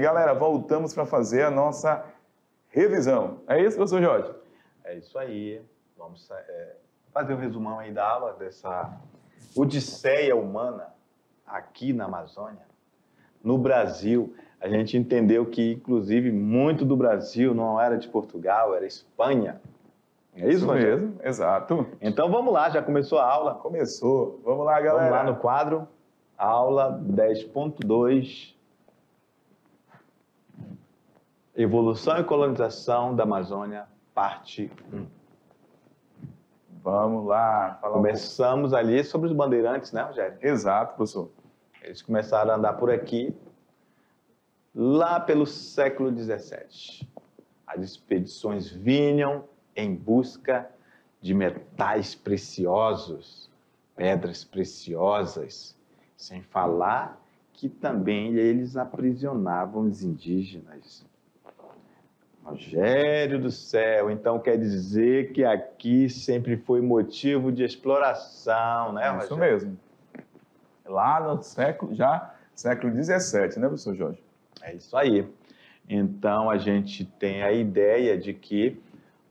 galera, voltamos para fazer a nossa revisão. É isso, professor Jorge? É isso aí. Vamos fazer um resumão aí da aula dessa odisseia humana aqui na Amazônia. No Brasil, a gente entendeu que, inclusive, muito do Brasil não era de Portugal, era Espanha. É isso, Rogério? Mesmo, exato. Então vamos lá, já começou a aula. Começou. Vamos lá, galera. Vamos lá no quadro, aula 10.2, Evolução e Colonização da Amazônia, parte 1. Vamos lá. Começamos ali sobre os bandeirantes, né, Rogério? Exato, professor. Eles começaram a andar por aqui lá pelo século XVII. As expedições vinham em busca de metais preciosos, pedras preciosas, sem falar que também eles aprisionavam os indígenas. Rogério do céu, então quer dizer que aqui sempre foi motivo de exploração, né, Rogério? Isso mesmo. Lá no século XVII, né, professor Jorge? É isso aí. Então a gente tem a ideia de que,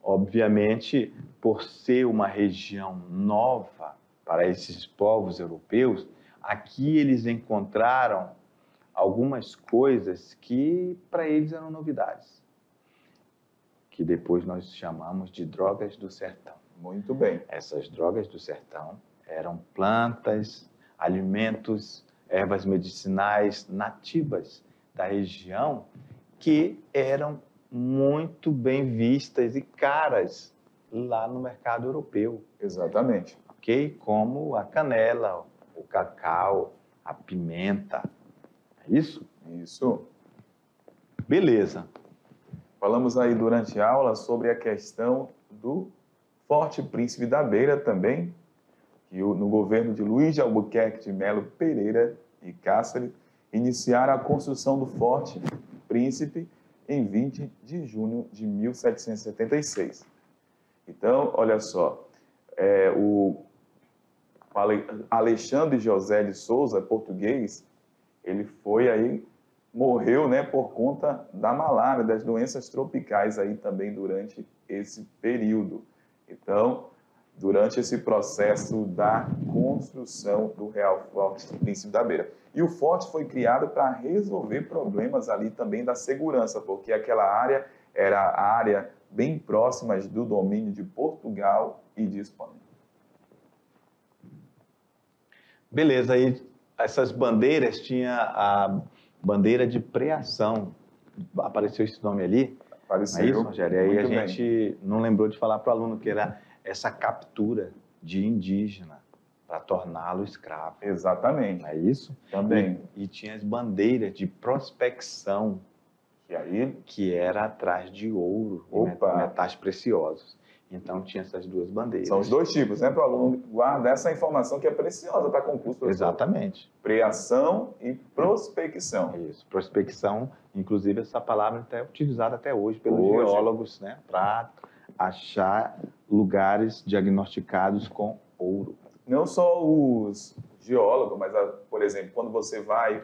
obviamente, por ser uma região nova para esses povos europeus, aqui eles encontraram algumas coisas que para eles eram novidades, que depois nós chamamos de drogas do sertão. Muito bem. Essas drogas do sertão eram plantas, alimentos, ervas medicinais nativas da região que eram muito bem vistas e caras lá no mercado europeu. Exatamente. Ok? Como a canela, o cacau, a pimenta. É isso? Isso. Beleza. Falamos aí durante a aula sobre a questão do Forte Príncipe da Beira também, que no governo de Luiz de Albuquerque de Melo Pereira e Cáceres, iniciaram a construção do Forte Príncipe em 20 de junho de 1776. Então, olha só, o Alexandre José de Souza, português, ele foi aí, morreu, né, por conta da malária, das doenças tropicais aí também durante esse período. Então, durante esse processo da construção do Real Forte Príncipe da Beira. E o forte foi criado para resolver problemas ali também da segurança, porque aquela área era a área bem próxima do domínio de Portugal e de Espanha. Beleza, aí essas bandeiras, tinha a bandeira de preação. Apareceu esse nome ali? Apareceu. É isso, Rogério? E aí a Muito bem. gente não lembrou de falar para o aluno que era essa captura de indígena para torná-lo escravo. Exatamente. Não é isso? Também. E tinha as bandeiras de prospecção, E aí, que era atrás de ouro e Opa. metais preciosos. Então tinha essas duas bandeiras. são os dois tipos, né, para o aluno guardar essa informação que é preciosa para concurso, professor. Exatamente. Preação e prospecção. É isso. Prospecção, inclusive essa palavra é utilizada até hoje pelos Hoje. geólogos, né, para achar lugares diagnosticados com ouro. Não só os geólogos, mas, por exemplo, quando você vai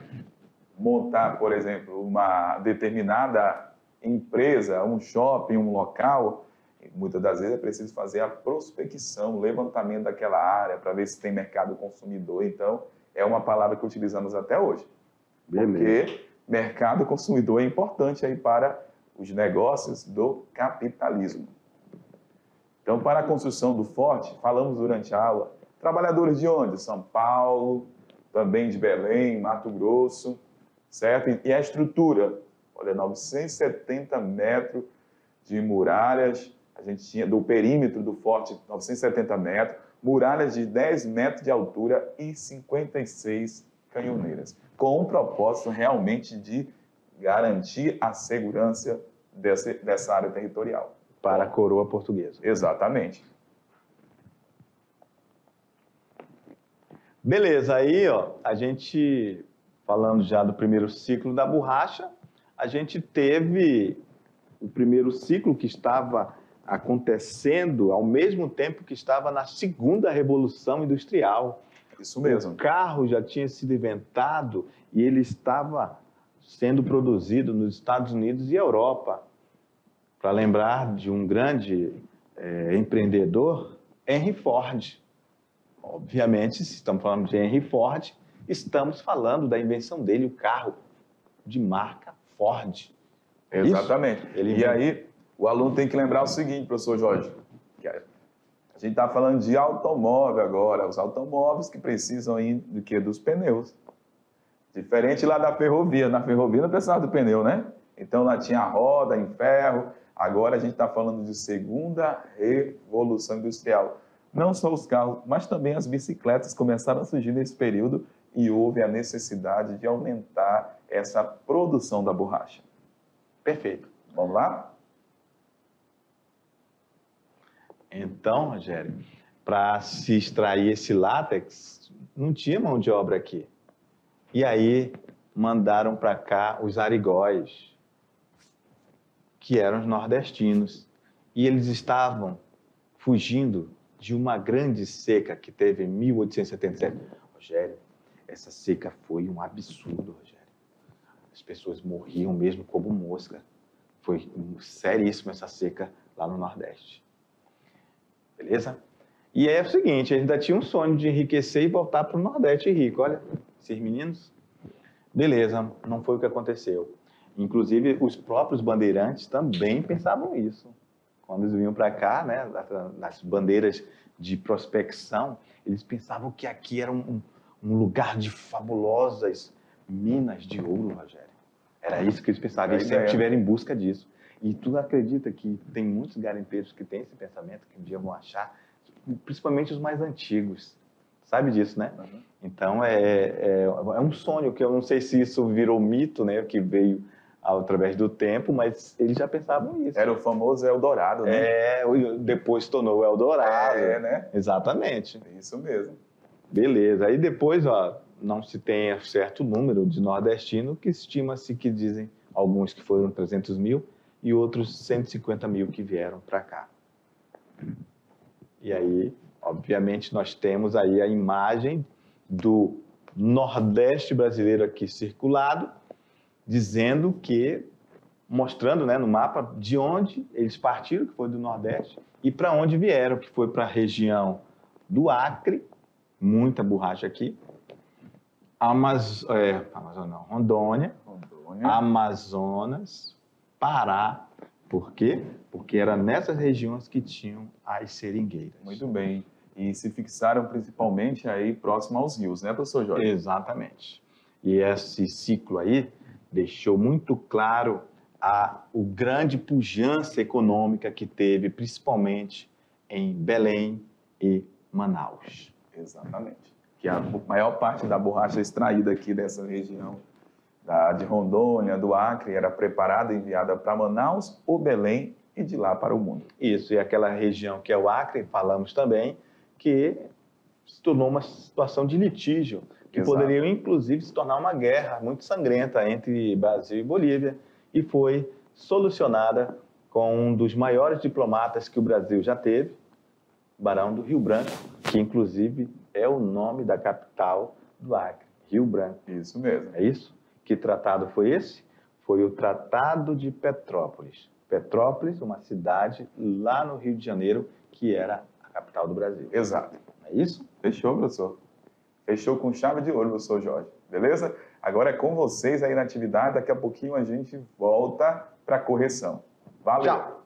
montar, por exemplo, uma determinada empresa, um shopping, um local, muitas das vezes é preciso fazer a prospecção, o levantamento daquela área para ver se tem mercado consumidor. Então, é uma palavra que utilizamos até hoje. Beleza. Porque mercado consumidor é importante aí para os negócios do capitalismo. Então, para a construção do forte, falamos durante a aula, trabalhadores de onde? São Paulo, também de Belém, Mato Grosso, certo? E a estrutura, olha, 970 metros de muralhas, a gente tinha do perímetro do forte 970 metros, muralhas de 10 metros de altura e 56 canhoneiras, com o propósito realmente de garantir a segurança dessa área territorial. Para a coroa portuguesa. Exatamente. Beleza, aí ó, a gente, falando já do primeiro ciclo da borracha, a gente teve o primeiro ciclo que estava acontecendo ao mesmo tempo que estava na segunda Revolução Industrial. Isso mesmo. O carro já tinha sido inventado e ele estava sendo produzido nos Estados Unidos e Europa. Para lembrar de um grande empreendedor, Henry Ford. Obviamente, se estamos falando de Henry Ford, estamos falando da invenção dele, o carro de marca Ford. Exatamente. Ele aí, o aluno tem que lembrar o seguinte, professor Jorge, que a gente está falando de automóvel agora, os automóveis que precisam do quê? Dos pneus. Diferente lá da ferrovia. Na ferrovia não precisava do pneu, né? Então lá tinha roda em ferro. Agora a gente está falando de segunda revolução industrial. Não só os carros, mas também as bicicletas começaram a surgir nesse período e houve a necessidade de aumentar essa produção da borracha. Perfeito. Vamos lá? Então, Rogério, para se extrair esse látex, não tinha mão de obra aqui. E aí mandaram para cá os arigóis, que eram os nordestinos. E eles estavam fugindo de uma grande seca que teve em 1877. Rogério, essa seca foi um absurdo, Rogério. As pessoas morriam mesmo como mosca. Foi seríssima essa seca lá no Nordeste. Beleza? E é o seguinte, eles ainda tinham um sonho de enriquecer e voltar para o Nordeste rico. Olha, esses meninos. Beleza, não foi o que aconteceu. Inclusive, os próprios bandeirantes também pensavam isso. Quando eles vinham para cá, né, nas bandeiras de prospecção, eles pensavam que aqui era um lugar de fabulosas minas de ouro, Rogério. Era isso que eles pensavam, eles sempre estiveram em busca disso. E tu acredita que tem muitos garimpeiros que têm esse pensamento, que um dia vão achar, principalmente os mais antigos. Sabe disso, né? Uhum. Então, é um sonho, que eu não sei se isso virou mito, né, que veio através do tempo, mas eles já pensavam nisso. Era o famoso Eldorado, né? Depois tornou o Eldorado. Né? Exatamente. Isso mesmo. Beleza. Aí depois, não se tem certo número de nordestino, que estima-se que dizem alguns que foram 300 mil e outros 150 mil que vieram para cá. E aí, obviamente, nós temos aí a imagem do Nordeste brasileiro aqui circulado, dizendo que, mostrando, né, no mapa de onde eles partiram, que foi do Nordeste, e para onde vieram, que foi para a região do Acre, muita borracha aqui, Rondônia, Amazonas, Pará. Por quê? Porque era nessas regiões que tinham as seringueiras. Muito bem. E se fixaram principalmente aí próximo aos rios, né, professor Jorge? Exatamente. E esse ciclo aí deixou muito claro o grande pujança econômica que teve, principalmente em Belém e Manaus. Exatamente. Que a maior parte da borracha extraída aqui dessa região de Rondônia, do Acre, era preparada e enviada para Manaus ou Belém e de lá para o mundo. Isso, e aquela região que é o Acre, falamos também, que se tornou uma situação de litígio, que poderia, inclusive, se tornar uma guerra muito sangrenta entre Brasil e Bolívia, e foi solucionada com um dos maiores diplomatas que o Brasil já teve, Barão do Rio Branco, que, inclusive, é o nome da capital do Acre, Rio Branco. Isso mesmo. É isso? Que tratado foi esse? Foi o Tratado de Petrópolis. Petrópolis, uma cidade lá no Rio de Janeiro, que era a capital do Brasil. Exato. É isso? Fechou, professor. Fechou com chave de ouro, professor Jorge. Beleza? Agora é com vocês aí na atividade. Daqui a pouquinho a gente volta para a correção. Valeu! Tchau!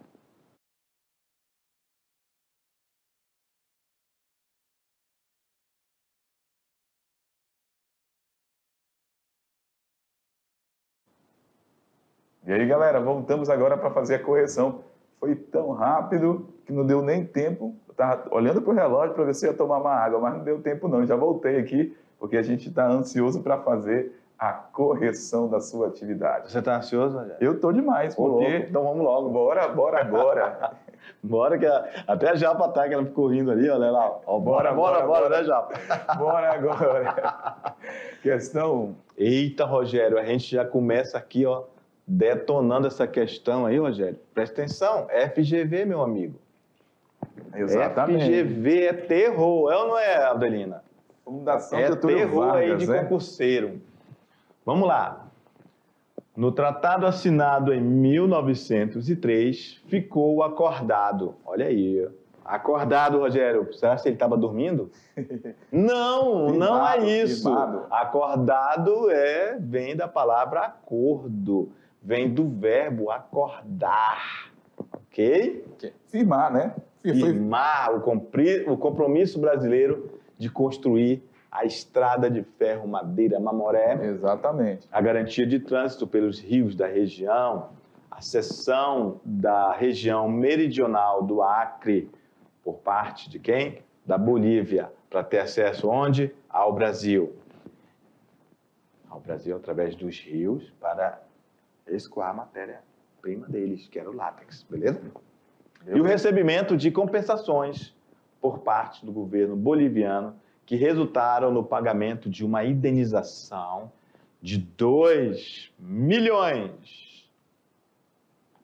E aí, galera, voltamos agora para fazer a correção. Foi tão rápido que não deu nem tempo. Eu estava olhando para o relógio para ver se ia tomar uma água, mas não deu tempo não. Já voltei aqui, porque a gente está ansioso para fazer a correção da sua atividade. Você está ansioso, Rogério? Eu estou demais, porque... Então vamos logo. Bora agora. Bora, que até a Japa tá, que ela ficou rindo ali, olha lá. Bora, né, Japa? Bora agora. Questão... Eita, Rogério, a gente já começa aqui, detonando essa questão aí, Rogério. Presta atenção, FGV, meu amigo. Exatamente. FGV é terror, é ou não é, Adelina? Fundação é Getúlio terror Vargas, aí de concurseiro. Vamos lá. No tratado assinado em 1903, ficou acordado. Olha aí. Acordado, Rogério. Será que ele estava dormindo? Não, não é isso. Firmado. Acordado vem da palavra acordo. Vem do verbo acordar. Ok? Firmar, né? Firmar o compromisso brasileiro de construir a estrada de ferro Madeira Mamoré. Exatamente. A garantia de trânsito pelos rios da região, a cessão da região meridional do Acre por parte de quem? Da Bolívia, para ter acesso onde? Ao Brasil. Ao Brasil através dos rios para escoar a matéria-prima deles, que era o látex, beleza? E o recebimento de compensações por parte do governo boliviano que resultaram no pagamento de uma indenização de 2 milhões.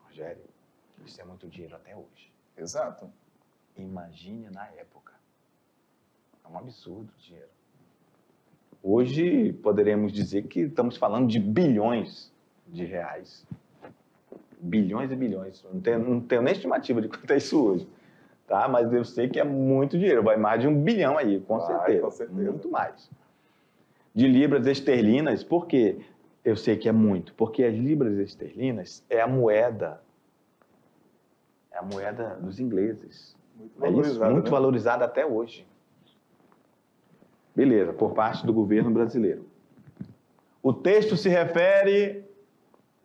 Rogério, isso é muito dinheiro até hoje. Exato. Imagine na época. É um absurdo o dinheiro. Hoje poderemos dizer que estamos falando de bilhões de reais. Bilhões e bilhões. Não tenho nem estimativa de quanto é isso hoje. Tá? Mas eu sei que é muito dinheiro. Vai mais de 1 bilhão aí, com certeza. Com certeza. Muito mais. De libras esterlinas, por quê? Eu sei que é muito. Porque as libras esterlinas é a moeda dos ingleses. Muito É isso, muito né? valorizada até hoje. Beleza, por parte do governo brasileiro. O texto se refere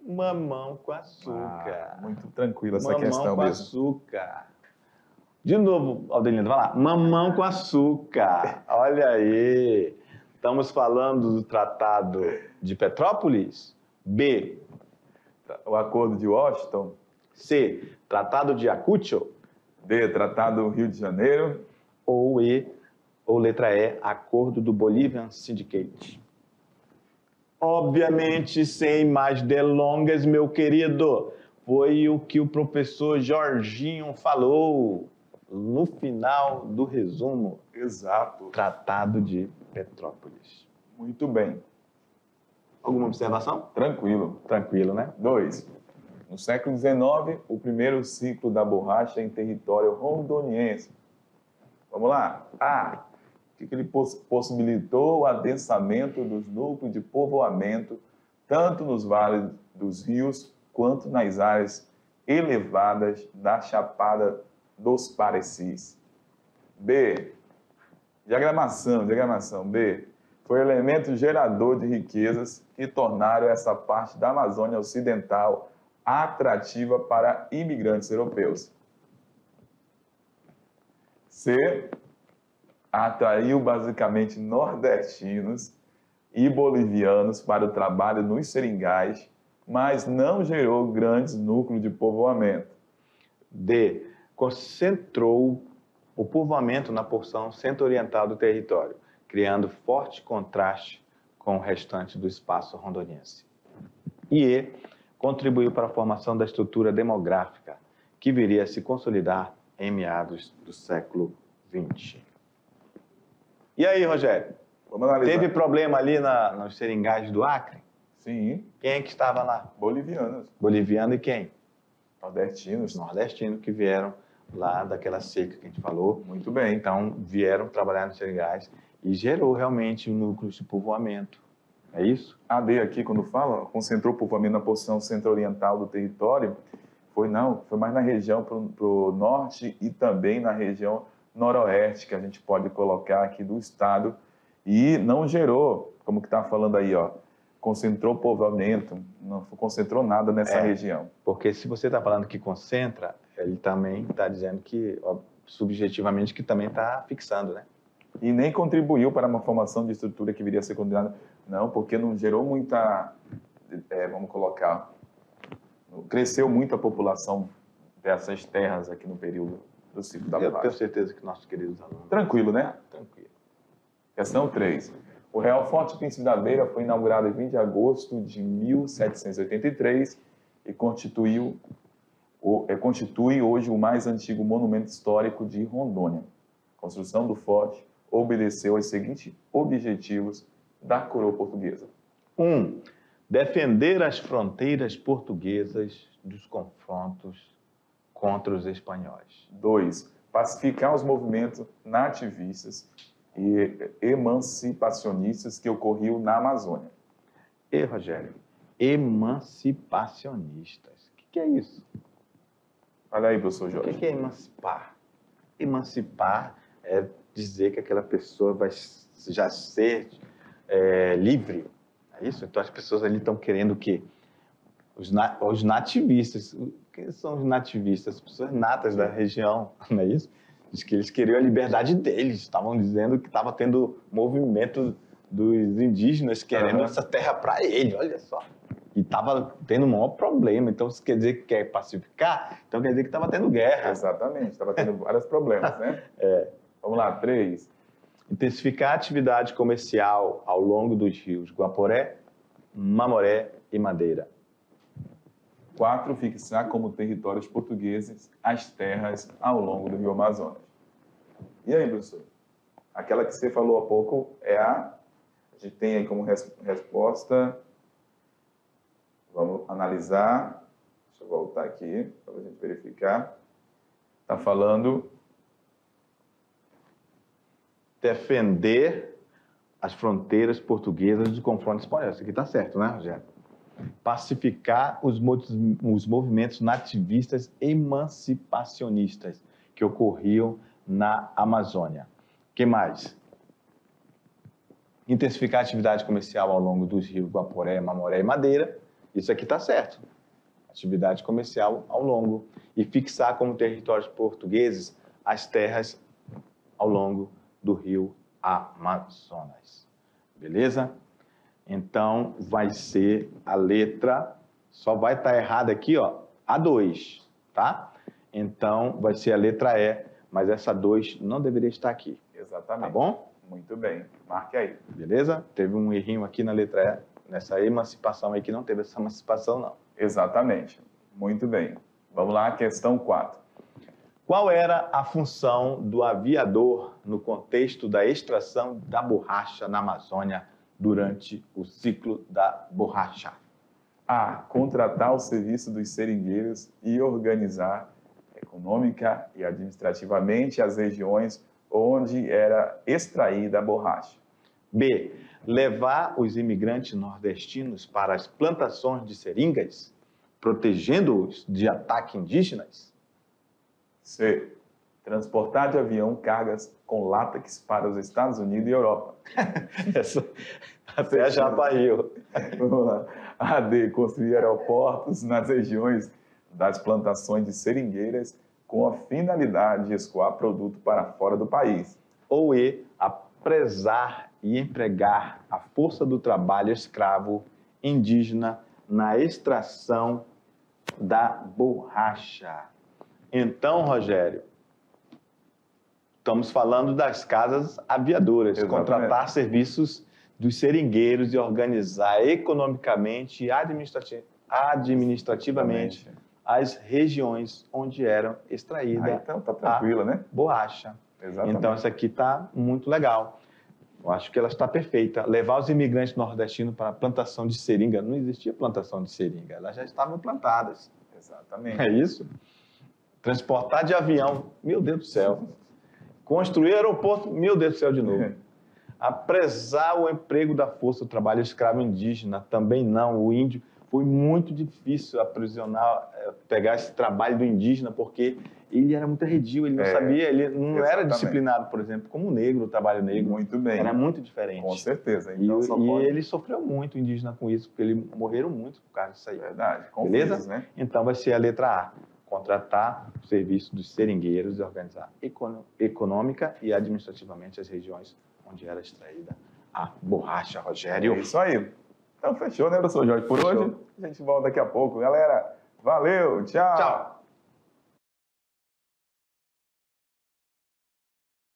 mamão com açúcar. Muito tranquila essa Mamão questão com mesmo. açúcar. De novo, Aldelindo, vai lá. Mamão com açúcar. Olha aí. Estamos falando do Tratado de Petrópolis? B. O Acordo de Washington. C. Tratado de Ayacucho? D. Tratado do Rio de Janeiro. Ou letra E. Acordo do Bolivian Syndicate? Obviamente, sem mais delongas, meu querido, foi o que o professor Jorginho falou no final do resumo. Exato. Tratado de Petrópolis. Muito bem. Alguma observação? Tranquilo. Tranquilo, né? 2. No século XIX, o primeiro ciclo da borracha em território rondoniense. Vamos lá. A. Que ele possibilitou o adensamento dos núcleos de povoamento, tanto nos vales dos rios, quanto nas áreas elevadas da Chapada dos Parecis. B. Diagramação. B. Foi elemento gerador de riquezas que tornaram essa parte da Amazônia Ocidental atrativa para imigrantes europeus. C. Atraiu basicamente nordestinos e bolivianos para o trabalho nos seringais, mas não gerou grandes núcleos de povoamento. D. Concentrou o povoamento na porção centro-oriental do território, criando forte contraste com o restante do espaço rondoniense. E E. Contribuiu para a formação da estrutura demográfica, que viria a se consolidar em meados do século XX. E aí, Rogério? Vamos analisar. Teve problema ali nos seringais do Acre? Sim. Quem é que estava lá? Bolivianos. Boliviano e quem? Nordestinos. Os nordestinos que vieram lá daquela seca que a gente falou. Muito bem. Então, vieram trabalhar nos seringais e gerou realmente um núcleo de povoamento. É isso? A D aqui, quando fala, concentrou o povoamento na porção centro-oriental do território, foi mais na região para o norte e também na região noroeste, que a gente pode colocar aqui do estado, e não gerou, como que está falando aí, ó, concentrou povoamento, não concentrou nada nessa região. Porque se você está falando que concentra, ele também está dizendo que, ó, subjetivamente, que também está fixando, né? E nem contribuiu para uma formação de estrutura que viria a ser condenada, não, porque não gerou muita, vamos colocar, cresceu muito a população dessas terras aqui no período do ciclo da borracha. Eu tenho certeza que nossos queridos alunos... Tranquilo, né? Tranquilo. Questão 3. O Real Forte Príncipe da Beira foi inaugurado em 20 de agosto de 1783 e constitui hoje o mais antigo monumento histórico de Rondônia. A construção do forte obedeceu aos seguintes objetivos da coroa portuguesa. 1. Defender as fronteiras portuguesas dos confrontos contra os espanhóis. 2. Pacificar os movimentos nativistas e emancipacionistas que ocorriam na Amazônia. E, Rogério, emancipacionistas. O que é isso? Olha aí, professor Jorge. O que é emancipar? Emancipar é dizer que aquela pessoa vai já ser livre. É isso? Então as pessoas ali estão querendo o quê? Os nativistas. Quem são os nativistas? As pessoas natas da região, não é isso? Diz que eles queriam a liberdade deles. Estavam dizendo que estava tendo movimento dos indígenas querendo essa terra para ele, olha só. E estava tendo um maior problema. Então, se quer dizer que quer pacificar, então quer dizer que estava tendo guerra. Exatamente, estava tendo vários problemas, né? Vamos lá, 3. Intensificar a atividade comercial ao longo dos rios Guaporé, Mamoré e Madeira. 4. Fixar como territórios portugueses as terras ao longo do Rio Amazonas. E aí, professor? Aquela que você falou há pouco a gente tem aí como resposta. Vamos analisar. Deixa eu voltar aqui para a gente verificar. Está falando defender as fronteiras portuguesas dos confrontos espanhóis. Isso aqui está certo, né, Rogério? Pacificar os movimentos nativistas emancipacionistas que ocorriam na Amazônia. O que mais? Intensificar a atividade comercial ao longo dos rios Guaporé, Mamoré e Madeira. Isso aqui está certo. Atividade comercial ao longo. E fixar como territórios portugueses as terras ao longo do rio Amazonas. Beleza? Então, vai ser a letra... Só vai estar errada aqui, ó, A2, tá? Então, vai ser a letra E, mas essa 2 não deveria estar aqui. Exatamente. Tá bom? Muito bem. Marque aí. Beleza? Teve um errinho aqui na letra E, nessa emancipação aí, que não teve essa emancipação, não. Exatamente. Muito bem. Vamos lá, questão 4. Qual era a função do aviador no contexto da extração da borracha na Amazônia durante o ciclo da borracha? A. Contratar o serviço dos seringueiros e organizar econômica e administrativamente as regiões onde era extraída a borracha. B. Levar os imigrantes nordestinos para as plantações de seringas, protegendo-os de ataques indígenas. C. Transportar de avião cargas com látex para os Estados Unidos e Europa. Até a Japa Rio. Vamos lá. A. D. Construir aeroportos nas regiões das plantações de seringueiras com a finalidade de escoar produto para fora do país. Ou E. Apresar e empregar a força do trabalho escravo indígena na extração da borracha. Então, Rogério, estamos falando das casas aviadoras, Exatamente. Contratar serviços dos seringueiros e organizar economicamente e administrativamente as regiões onde eram extraídas então tá tranquilo, né? borracha. Exatamente. Então, essa aqui está muito legal. Eu acho que ela está perfeita. Levar os imigrantes nordestinos para a plantação de seringa. Não existia plantação de seringa, elas já estavam plantadas. Exatamente. É isso? Transportar de avião, meu Deus do céu. Construir aeroporto, meu Deus do céu de novo. Apresar o emprego da força do trabalho escravo indígena, também não. O índio, foi muito difícil aprisionar, pegar esse trabalho do indígena, porque ele era muito arredio, ele não sabia, ele não era disciplinado, por exemplo, como o negro, o trabalho negro. Muito bem. Era muito diferente. Com certeza. Então, e ele sofreu muito, o indígena, com isso, porque eles morreram muito por causa disso aí. Verdade. Beleza? Né? Então vai ser a letra A. Contratar o serviço dos seringueiros e organizar econômica e administrativamente as regiões onde era extraída a borracha, Rogério. É isso aí. Então fechou, né, professor Jorge? Por hoje, a gente volta daqui a pouco. Galera, valeu, tchau! Tchau!